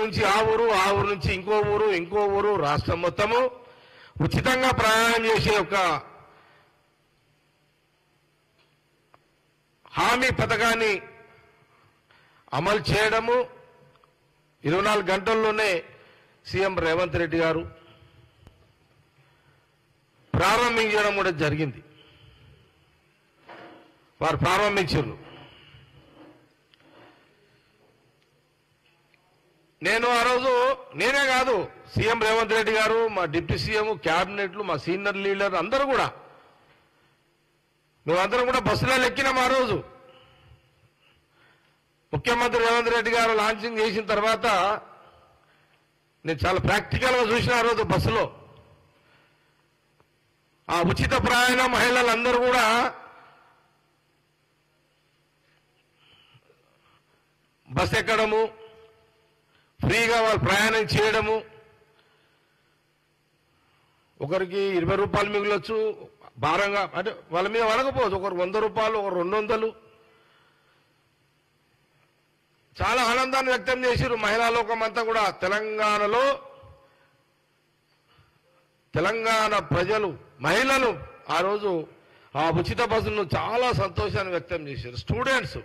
నుంచి ఆ ఊరు నుంచి ఇంకో ఊరు రాష్ట్రం మొత్తము ఉచితంగా ప్రయాణం చేసే ఒక హామీ పథకాన్ని అమలు చేయడము 24 గంటల్లోనే సీఎం రేవంత్ రెడ్డి గారు ప్రారంభించడం కూడా జరిగింది. వారు ప్రారంభించారు. నేను ఆ రోజు నేనే కాదు, సీఎం రేవంత్ రెడ్డి గారు, మా డిప్యూటీ సీఎం, క్యాబినెట్లు, మా సీనియర్ లీడర్ అందరూ కూడా మేమందరం కూడా బస్సులో ఎక్కినాం. ఆ రోజు ముఖ్యమంత్రి రేవంత్ రెడ్డి గారు లాంచింగ్ చేసిన తర్వాత నేను చాలా ప్రాక్టికల్గా చూసిన ఆ రోజు బస్సులో ఆ ఉచిత ప్రయాణ మహిళలందరూ కూడా బస్ ఎక్కడము, ఫ్రీగా వాళ్ళు ప్రయాణం చేయడము, ఒకరికి 20 రూపాయలు మిగిలొచ్చు, భారంగా అంటే వాళ్ళ మీద వడకపోవచ్చు, ఒకరు 100 రూపాయలు, ఒకరు 200. చాలా ఆనందాన్ని వ్యక్తం చేశారు మహిళా లోకం అంతా కూడా. తెలంగాణ ప్రజలు, మహిళలు ఆ రోజు ఆ ఉచిత బస్సులను చాలా సంతోషాన్ని వ్యక్తం చేశారు. స్టూడెంట్స్